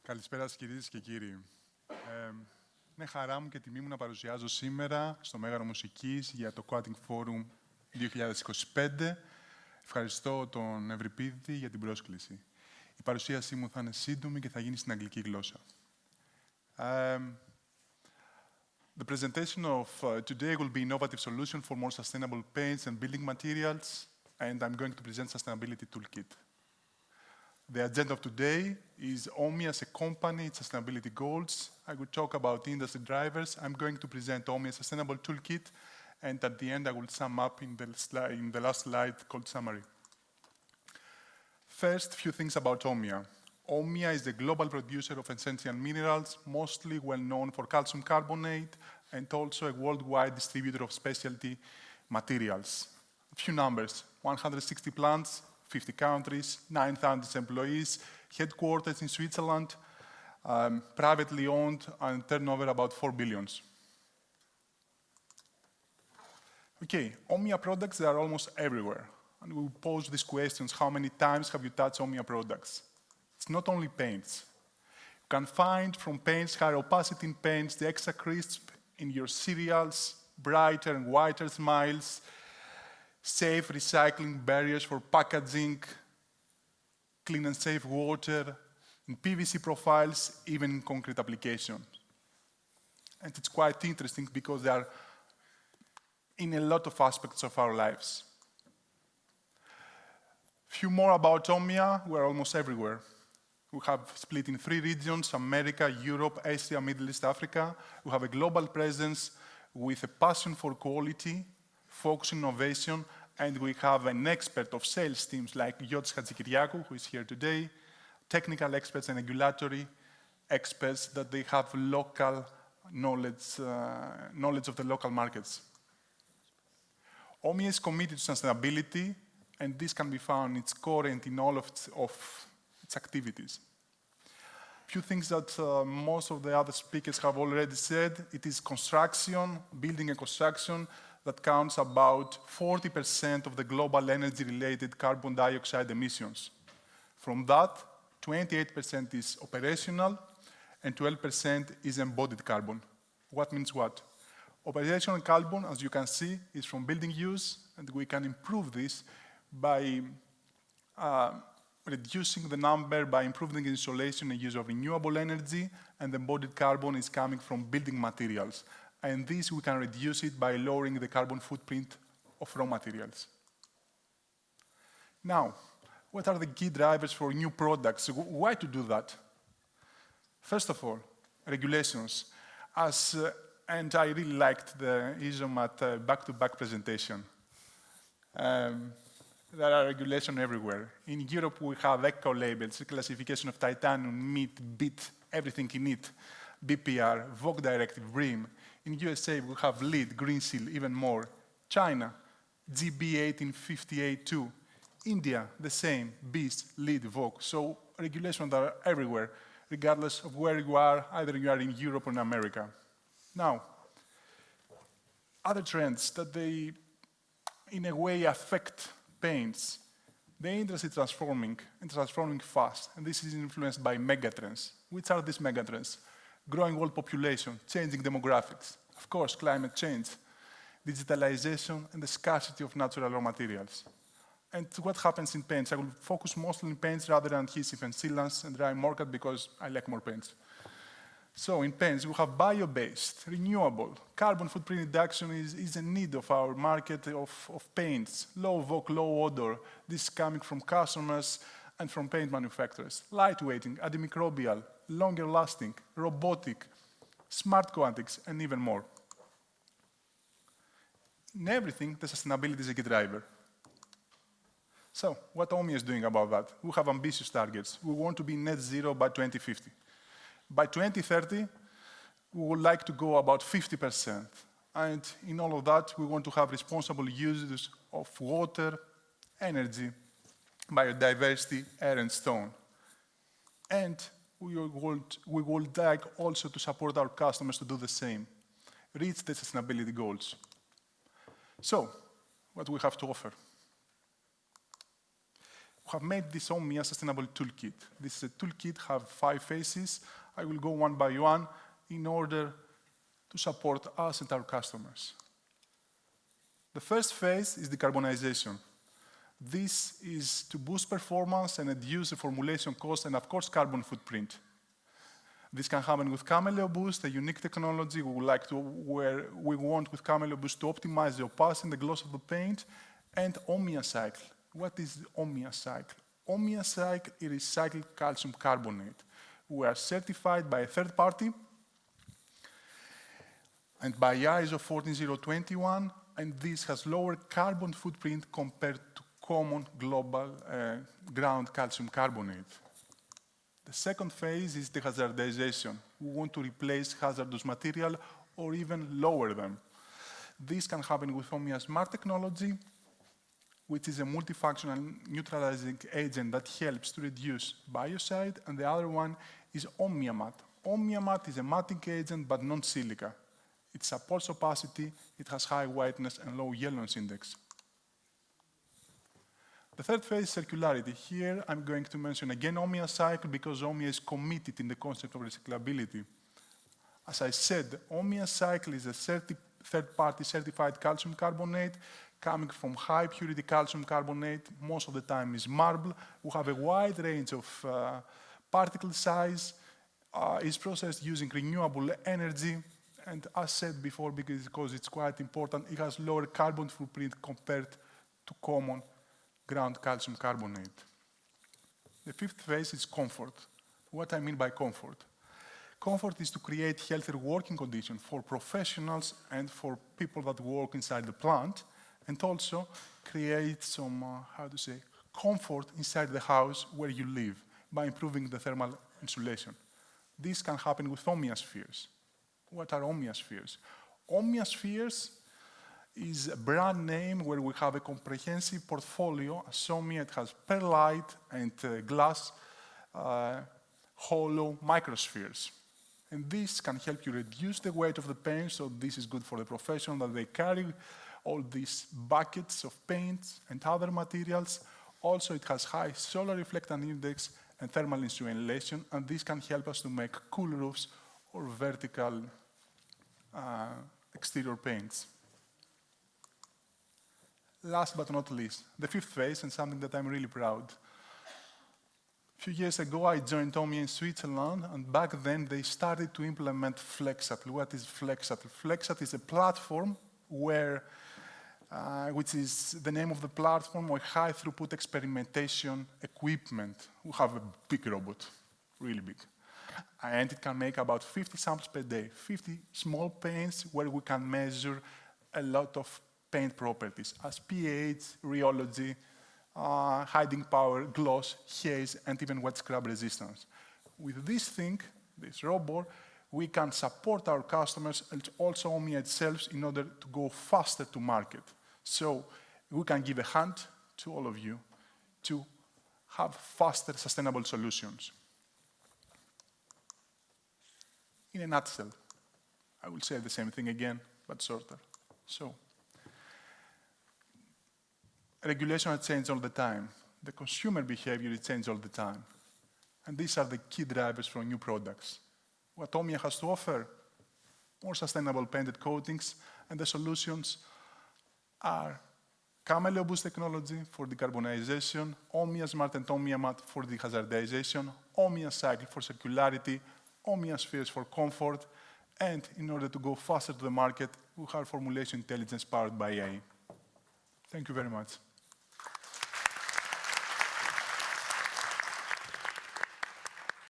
Καλησπέρα σας κυρίες και κύριοι. Είναι χαρά μου και τιμή μου να παρουσιάζω σήμερα στο Μέγαρο Μουσικής για το Quantum Forum 2025. Ευχαριστώ τον Ευρυπίδη για την πρόσκληση. Η παρουσίασή μου θα είναι σύντομη και θα γίνει στην αγγλική γλώσσα. The presentation of today will be innovative solution for more sustainable paints and building materials, and I'm going to present Sustainability Toolkit. The agenda of today is Omya as a company, its sustainability goals. I will talk about industry drivers. I'm going to present Omya's Sustainable Toolkit, and at the end I will sum up in the last slide called Summary. First, a few things about Omya. Omya is the global producer of essential minerals, mostly well known for calcium carbonate, and also a worldwide distributor of specialty materials. A few numbers: 160 plants, 50 countries, 9,000 employees, headquarters in Switzerland, privately owned, and turnover about 4 billion. Okay, Omya products, they are almost everywhere. And we pose these questions: how many times have you touched Omya products? It's not only paints. You can find from paints, higher opacity in paints, the extra crisp in your cereals, brighter and whiter smiles, safe recycling barriers for packaging, clean and safe water, in PVC profiles, even in concrete applications. And it's quite interesting because they are in a lot of aspects of our lives. Few more about Omya. We're almost everywhere. We have split in 3 regions: America, Europe, Asia, Middle East, Africa. We have a global presence with a passion for quality, focus on innovation, and we have an expert of sales teams like Yotis Hatzikyriakou, who is here today, technical experts and regulatory experts that they have local knowledge of the local markets. Omya is committed to sustainability, and this can be found in its core and in all of its activities. A few things that most of the other speakers have already said: it is construction, building and construction, that counts about 40% of the global energy-related carbon dioxide emissions. From that, 28% is operational, and 12% is embodied carbon. What means what? Operational carbon, as you can see, is from building use, and we can improve this by reducing the number, by improving the insulation and use of renewable energy, and the embodied carbon is coming from building materials. And this, we can reduce it by lowering the carbon footprint of raw materials. Now, what are the key drivers for new products? Why to do that? First of all, regulations. And I really liked the Isomat back-to-back presentation. There are regulations everywhere. In Europe, we have eco-labels, classification of titanium, meat, BIT, everything in it, BPR, VOC Directive, BREEAM. In USA, we have LEED, Green Seal, even more. China, GB 1858-2. India, the same, BIS, LEED, VOC. So regulations are everywhere, regardless of where you are, either you are in Europe or in America. Now, other trends that they, in a way, affect paints. The industry is transforming, and transforming fast, and this is influenced by megatrends. Which are these megatrends? Growing world population, changing demographics, of course, climate change, digitalization, and the scarcity of natural raw materials. And what happens in paints? I will focus mostly on paints rather than adhesive and sealants and dry market because I like more paints. So in paints, we have bio-based, renewable. Carbon footprint reduction is a need of our market of paints. Low VOC, low odor. This is coming from customers and from paint manufacturers. Lightweighting, antimicrobial, longer lasting, robotic, smart coatings, and even more. In everything, the sustainability is a key driver. So, what Omya is doing about that? We have ambitious targets. We want to be net zero by 2050. By 2030, we would like to go about 50%. And in all of that, we want to have responsible uses of water, energy, biodiversity, air, and stone. And we would like also to support our customers to do the same, reach the sustainability goals. So, what we have to offer? We have made this Omya sustainable toolkit. This is a toolkit, have 5 phases. I will go one by one in order to support us and our customers. The first phase is decarbonization. This is to boost performance and reduce the formulation cost and, of course, carbon footprint. This can happen with Cameleo Boost, a unique technology where we want with Cameleo Boost to optimize the opacity and the gloss of the paint, and Omya cycle. What is the Omya cycle? Omya cycle is recycled calcium carbonate. We are certified by a third party and by ISO 14021, and this has lower carbon footprint compared to common global ground calcium carbonate. The second phase is dehazardization. We want to replace hazardous material or even lower them. This can happen with Omya Smart technology, which is a multifunctional neutralizing agent that helps to reduce biocide, and the other one is Omya Matte. Omya Matte is a matting agent, but non-silica. It supports opacity, it has high whiteness and low yellowness index. The third phase is circularity. Here I'm going to mention again Omya cycle because Omya is committed in the concept of recyclability. As I said, Omya cycle is a third-party certified calcium carbonate coming from high purity calcium carbonate. Most of the time is marble. We have a wide range of particle size. It's processed using renewable energy. And as said before, because it's quite important, it has lower carbon footprint compared to common ground calcium carbonate. The fifth phase is comfort. What I mean by comfort? Comfort is to create healthier working conditions for professionals and for people that work inside the plant, and also create some, comfort inside the house where you live by improving the thermal insulation. This can happen with Omya spheres. What are Omya spheres? Omya spheres is a brand name where we have a comprehensive portfolio. As Omya, it has perlite and glass hollow microspheres. And this can help you reduce the weight of the paint, so this is good for the professional that they carry all these buckets of paints and other materials. Also, it has high solar reflectance index and thermal insulation, and this can help us to make cool roofs or vertical exterior paints. Last but not least, the fifth phase, and something that I'm really proud. A few years ago, I joined Omya in Switzerland, and back then they started to implement FlexShuttle. What is FlexShuttle? FlexShuttle is a platform which is the name of the platform, or high throughput experimentation equipment. We have a big robot, really big. And it can make about 50 samples per day, 50 small paints where we can measure a lot of paint properties as pH, rheology, hiding power, gloss, haze, and even wet scrub resistance. With this thing, this robot, we can support our customers and also Omya itself in order to go faster to market. So we can give a hand to all of you to have faster, sustainable solutions. In a nutshell, I will say the same thing again, but shorter. So, regulation changes all the time. The consumer behavior changes all the time. And these are the key drivers for new products. What Omya has to offer? More sustainable painted coatings, and the solutions are Cameleo Boost technology for decarbonization, Omya Smart and Omya Matte for dehazardization, Omya Cycle for circularity, Omya Spheres for comfort, and in order to go faster to the market, we have formulation intelligence powered by AI. Thank you very much.